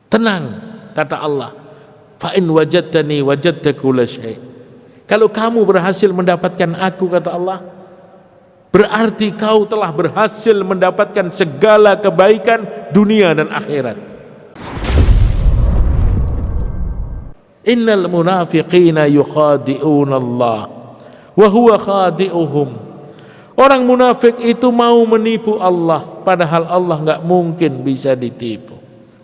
Tenang, kata Allah. Fa in wajadtani wajadta kulla syai'. Kalau kamu berhasil mendapatkan aku, kata Allah, berarti kau telah berhasil mendapatkan segala kebaikan dunia dan akhirat. Innal munafiqina yukhadi'una Allah wa huwa khadi'uhum. Orang munafik itu mau menipu Allah, padahal Allah enggak mungkin bisa ditipu.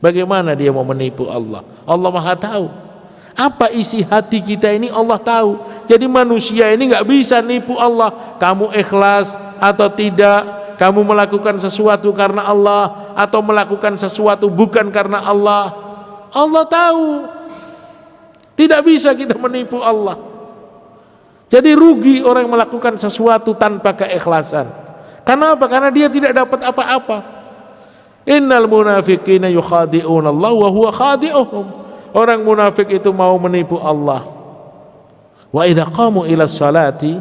Bagaimana dia mau menipu Allah? Allah Maha tahu. Apa isi hati kita ini Allah tahu. Jadi manusia ini enggak bisa nipu Allah. Kamu ikhlas atau tidak, kamu melakukan sesuatu karena Allah atau melakukan sesuatu bukan karena Allah, Allah tahu. Tidak bisa kita menipu Allah. Jadi rugi orang melakukan sesuatu tanpa keikhlasan. Kenapa? Karena dia tidak dapat apa-apa. Innal munafiqina yukhadi'una Allah wa huwa khadi'uhum. Orang munafik itu mau menipu Allah. Wa idza qamu ila sholati,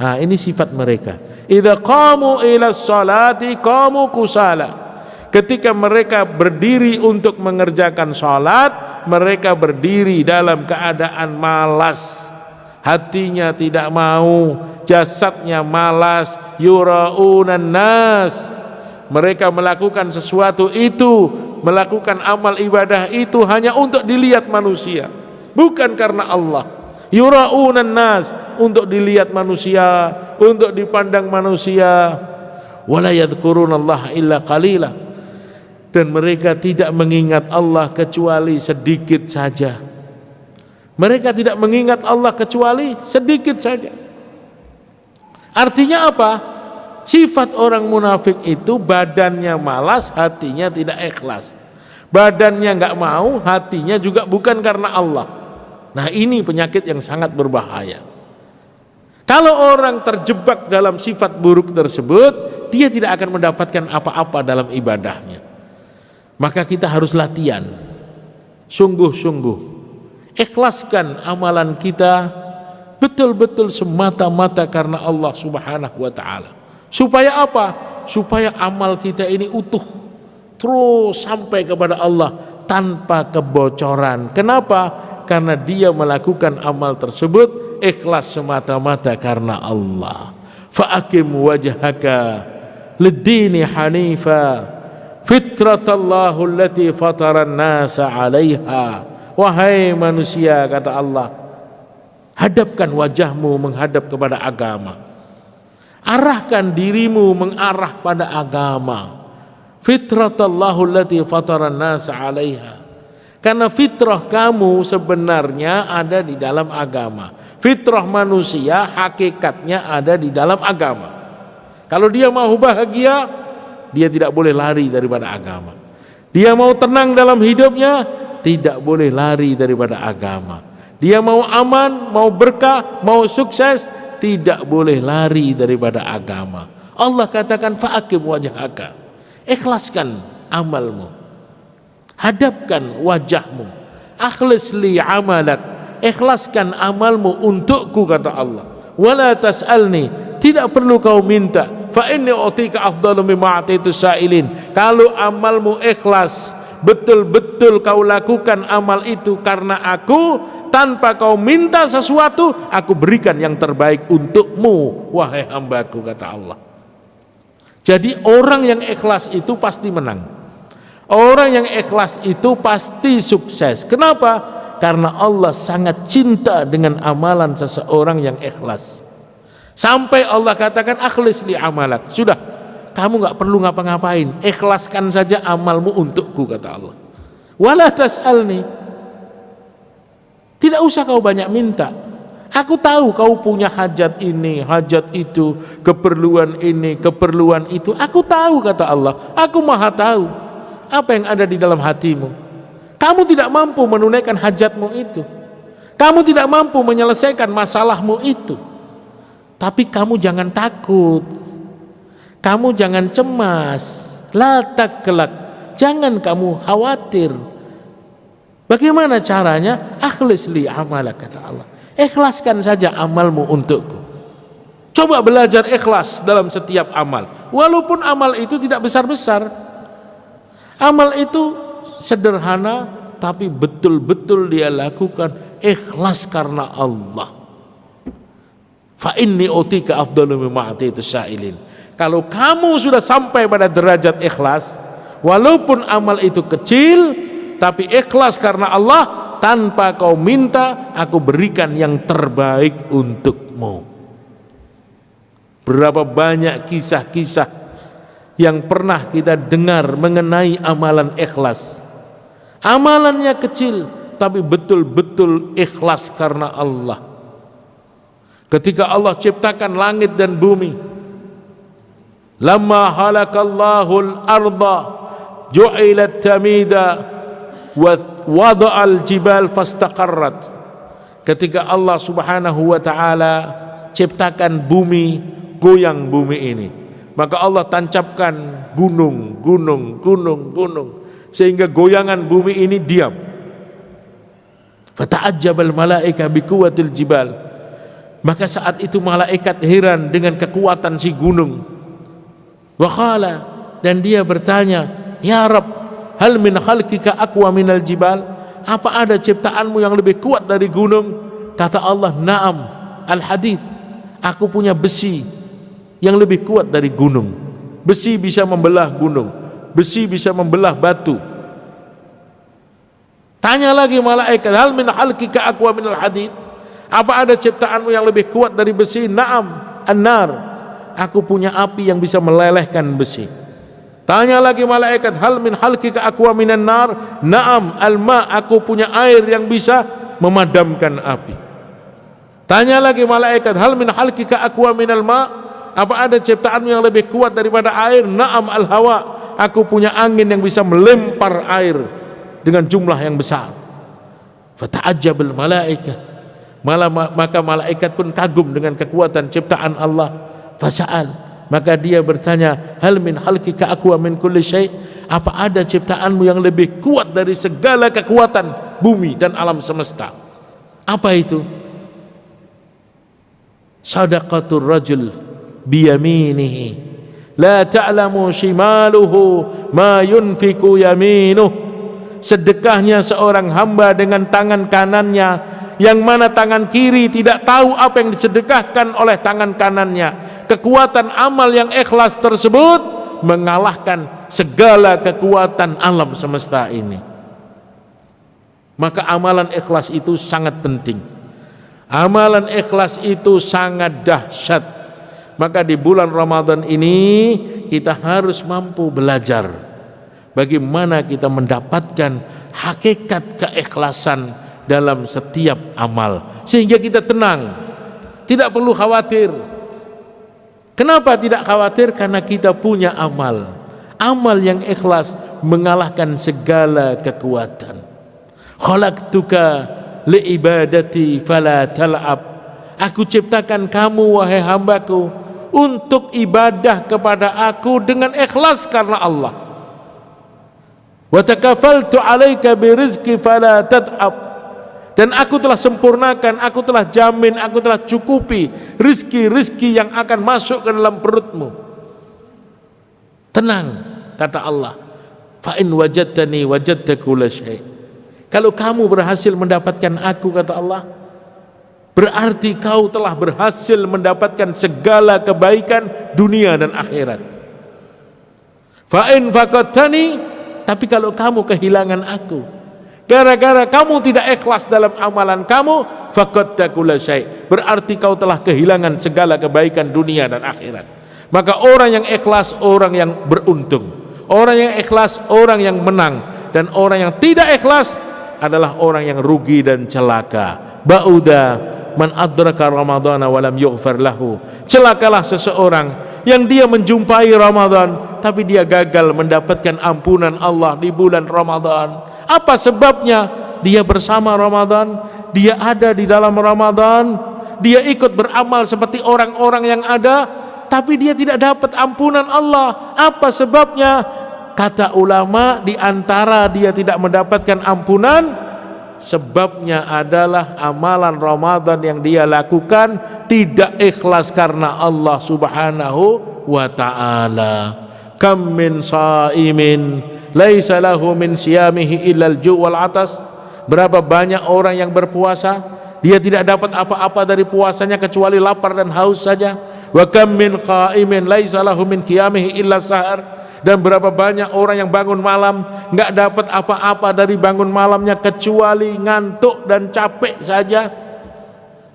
nah ini sifat mereka. Idza qamu ila sholati qamu kusala. Ketika mereka berdiri untuk mengerjakan salat, mereka berdiri dalam keadaan malas. Hatinya tidak mau, jasadnya malas. Yura'unan nas. Mereka melakukan sesuatu itu, melakukan amal ibadah itu hanya untuk dilihat manusia, bukan karena Allah. Yura'unan nas, untuk dilihat manusia, untuk dipandang manusia. Wala yadhkurunallaha illa qalila. Dan mereka tidak mengingat Allah kecuali sedikit saja. Mereka tidak mengingat Allah kecuali sedikit saja. Artinya apa? Sifat orang munafik itu badannya malas, hatinya tidak ikhlas. Badannya enggak mau, hatinya juga bukan karena Allah. Nah, ini penyakit yang sangat berbahaya. Kalau orang terjebak dalam sifat buruk tersebut, dia tidak akan mendapatkan apa-apa dalam ibadahnya. Maka kita harus latihan, sungguh-sungguh, ikhlaskan amalan kita betul-betul semata-mata karena Allah Subhanahu wa ta'ala. Supaya apa? Supaya amal kita ini utuh, terus sampai kepada Allah tanpa kebocoran. Kenapa? Karena dia melakukan amal tersebut ikhlas semata-mata karena Allah. Fa'akim wajhaka lid-dini hanifa fitratallahu allati fataran nasa 'alaiha. Wahai manusia, kata Allah, hadapkan wajahmu menghadap kepada agama. Arahkan dirimu mengarah pada agama. Fitratallahu allati fataran nasa 'alaiha. Karena fitrah kamu sebenarnya ada di dalam agama. Fitrah manusia hakikatnya ada di dalam agama. Kalau dia mau bahagia, dia tidak boleh lari daripada agama. Dia mau tenang dalam hidupnya, tidak boleh lari daripada agama. Dia mau aman, mau berkah, mau sukses, tidak boleh lari daripada agama. Allah katakan fa'akim wajhaka. Ikhlaskan amalmu. Hadapkan wajahmu. Akhlis li amalak. Ikhlaskan amalmu untukku, kata Allah. Wala tas'alni, tidak perlu kau minta. Fa inni utika afdalu mimma ataitu sa'ilin. Kalau amalmu ikhlas, betul-betul kau lakukan amal itu karena aku, tanpa kau minta sesuatu, aku berikan yang terbaik untukmu, wahai hambaku, kata Allah. Jadi orang yang ikhlas itu pasti menang. Orang yang ikhlas itu pasti sukses. Kenapa? Karena Allah sangat cinta dengan amalan seseorang yang ikhlas. Sampai Allah katakan akhlis li amalak. Sudah, kamu enggak perlu ngapa-ngapain, ikhlaskan saja amalmu untukku, kata Allah. Wala tas'alni, tidak usah kau banyak minta. Aku tahu kau punya hajat ini, hajat itu, keperluan ini, keperluan itu. Aku tahu, kata Allah. Aku maha tahu apa yang ada di dalam hatimu. Kamu tidak mampu menunaikan hajatmu itu. Kamu tidak mampu menyelesaikan masalahmu itu. Tapi kamu jangan takut, kamu jangan cemas, la taklak, jangan kamu khawatir. Bagaimana caranya? Akhlis li amalak, kata Allah. Ikhlaskan saja amalmu untukku. Coba belajar ikhlas dalam setiap amal. Walaupun amal itu tidak besar-besar, amal itu sederhana, tapi betul-betul dia lakukan ikhlas karena Allah. Fa inni utika afdalu mimma ataitu sa'ilin. Kalau kamu sudah sampai pada derajat ikhlas, walaupun amal itu kecil, tapi ikhlas karena Allah, tanpa kau minta, aku berikan yang terbaik untukmu. Berapa banyak kisah-kisah yang pernah kita dengar mengenai amalan ikhlas. Amalannya kecil, tapi betul-betul ikhlas karena Allah. Ketika Allah ciptakan langit dan bumi, lamma halakallahul arda ju'ilat tamida wa wada'al jibal fastaqarrat. Ketika Allah Subhanahu wa taala ciptakan bumi, goyang bumi ini, maka Allah tancapkan gunung sehingga goyangan bumi ini diam. Fata'ajjabal malaika biquwwatil jibal. Maka saat itu malaikat heran dengan kekuatan si gunung. Wa qala, dan dia bertanya, ya Rabb, hal min khalqika aqwa minal jibal? Apa ada ciptaanmu yang lebih kuat dari gunung? Kata Allah, na'am, al-hadid. Aku punya besi yang lebih kuat dari gunung. Besi bisa membelah gunung, besi bisa membelah batu. Tanya lagi malaikat, hal min khalqika aqwa minal hadid? Apa ada ciptaanmu yang lebih kuat dari besi? Na'am, an-nar. Aku punya api yang bisa melelehkan besi. Tanya lagi malaikat, hal min khalqika aqwa minan nar? Na'am, al-ma. Aku punya air yang bisa memadamkan api. Tanya lagi malaikat, hal min khalqika aqwa minal ma? Apa ada ciptaanmu yang lebih kuat daripada air? Na'am, al-hawa. Aku punya angin yang bisa melempar air dengan jumlah yang besar. Fata'ajjabal malaikat. Maka malaikat pun kagum dengan kekuatan ciptaan Allah. Fasa'al, maka dia bertanya, hal min khalqika aqwa min kulli syai'? Apa ada ciptaanmu yang lebih kuat dari segala kekuatan bumi dan alam semesta? Apa itu? Sadaqatur rajul biyaminihi la ta'lamu shimaluhu ma yunfiku yaminuh. Sedekahnya seorang hamba dengan tangan kanannya, yang mana tangan kiri tidak tahu apa yang disedekahkan oleh tangan kanannya. Kekuatan amal yang ikhlas tersebut mengalahkan segala kekuatan alam semesta ini. Maka amalan ikhlas itu sangat penting. Amalan ikhlas itu sangat dahsyat. Maka di bulan Ramadan ini kita harus mampu belajar bagaimana kita mendapatkan hakikat keikhlasan dalam setiap amal, sehingga kita tenang, tidak perlu khawatir. Kenapa tidak khawatir? Karena kita punya amal yang ikhlas mengalahkan segala kekuatan. Khalaqtuka liibadati fala tal'ab. Aku ciptakan kamu wahai hambaku untuk ibadah kepada aku dengan ikhlas karena Allah. Wa takafaltu 'alaika birizqi fala tad'ab. Dan aku telah sempurnakan, aku telah jamin, aku telah cukupi rizki-rizki yang akan masuk ke dalam perutmu. Tenang, kata Allah. Fa in wajadtani wajadta kulla syai'. Kalau kamu berhasil mendapatkan aku, kata Allah, berarti kau telah berhasil mendapatkan segala kebaikan dunia dan akhirat. Fa in faqadtani, tapi kalau kamu kehilangan aku, gara-gara kamu tidak ikhlas dalam amalan kamu, faqadta kulla syai', berarti kau telah kehilangan segala kebaikan dunia dan akhirat. Maka orang yang ikhlas orang yang beruntung, orang yang ikhlas orang yang menang, dan orang yang tidak ikhlas adalah orang yang rugi dan celaka. Ba'uda man adraka ramadhana wa lam yughfar lahu. Celakalah seseorang yang dia menjumpai Ramadan tapi dia gagal mendapatkan ampunan Allah di bulan Ramadan. Apa sebabnya? Dia bersama Ramadan, dia ada di dalam Ramadan, dia ikut beramal seperti orang-orang yang ada, tapi dia tidak dapat ampunan Allah. Apa sebabnya? Kata ulama, di antara dia tidak mendapatkan ampunan, sebabnya adalah amalan Ramadan yang dia lakukan tidak ikhlas karena Allah Subhanahu wa ta'ala. Kam min sa'imin laisa lahu min siyamihi illal ju' wal atas. Berapa banyak orang yang berpuasa, dia tidak dapat apa-apa dari puasanya kecuali lapar dan haus saja. Wa kam min qa'imin laisa lahu min qiyamihi illa sahar. Dan berapa banyak orang yang bangun malam nggak dapat apa-apa dari bangun malamnya kecuali ngantuk dan capek saja.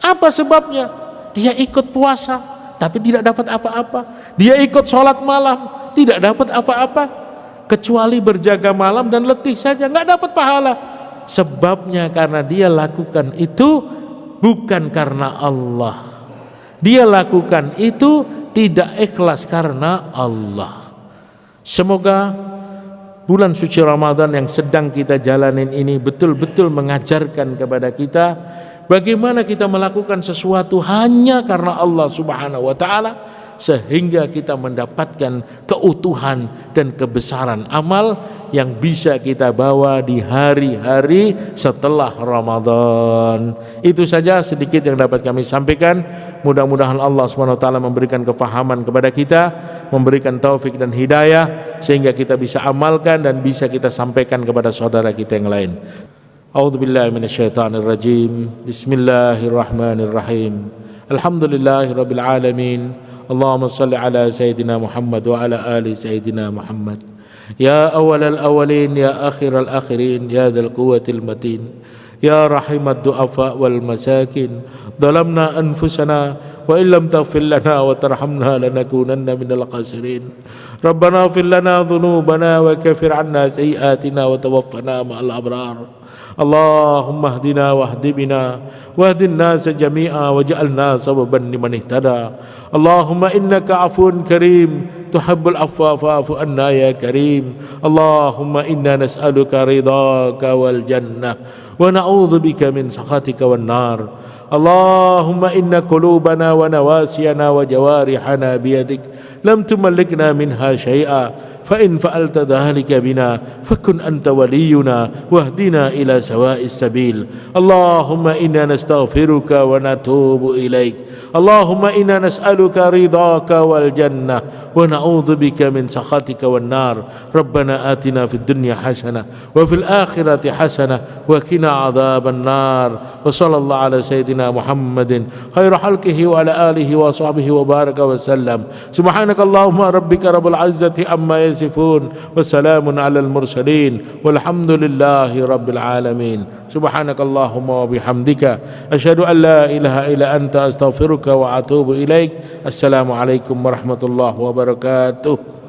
Apa sebabnya? Dia ikut puasa tapi tidak dapat apa-apa. Dia ikut sholat malam tidak dapat apa-apa kecuali berjaga malam dan letih saja, nggak dapat pahala. Sebabnya karena dia lakukan itu bukan karena Allah. Dia lakukan itu tidak ikhlas karena Allah. Semoga bulan suci Ramadan yang sedang kita jalanin ini betul-betul mengajarkan kepada kita bagaimana kita melakukan sesuatu hanya karena Allah Subhanahu wa taala, sehingga kita mendapatkan keutuhan dan kebesaran amal yang bisa kita bawa di hari-hari setelah Ramadan. Itu saja sedikit yang dapat kami sampaikan. Mudah-mudahan Allah SWT memberikan kefahaman kepada kita, memberikan taufik dan hidayah, sehingga kita bisa amalkan dan bisa kita sampaikan kepada saudara kita yang lain. A'udzubillahi minasyaitonirrajim. Bismillahirrahmanirrahim. Alhamdulillahirabbil alamin. Allahumma salli ala Sayyidina Muhammad wa ala ali Sayyidina Muhammad. Ya awalal awalin, ya akhiral akhirin, ya dzal quwwatil matin, ya rahimad du'afa wal masakin. Zalamna anfusana wa illam taghfir lana wa tarhamna lanakunanna minal khasirin. Rabbana ighfir lana dhunubana wa kaffir 'anna sayyi'atina wa tawaffana ma'al abrar. Allahumma hdina wahdi bina wahdin nas jami'a waj'alna sababan liman ihtada. Allahumma innaka afuwun karim tuhibbul afwa fa'fu anna ya karim. Allahumma inna nas'aluka ridhaka wal jannah wa na'udzu bika min sakhatika wan nar. Allahumma inna qulubana wa nawasiyana wa jawarihana biyadik lam tumallikna minha syai'a. فإن فعلت ذلك بنا فكن أنت ولينا واهدنا إلى سواء السبيل. اللهم إنا نستغفرك ونتوب إليك. اللهم إنا نسألك رضاك والجنة ونعوذ بك من سخطك والنار. ربنا آتنا في الدنيا حسنة وفي الآخرة حسنة وقنا عذاب النار. وصلى الله على سيدنا محمد خير خلقه وعلى آله وصحبه وبارك وسلم. سبحانك اللهم ربك رب العزة عما يصفون وسلام على المرسلين والحمد لله رب العالمين. سبحانك اللهم وبحمدك أشهد أن لا إله إلا أنت أستغفرك وأتوب إليك. السلام عليكم ورحمة الله وبركاته.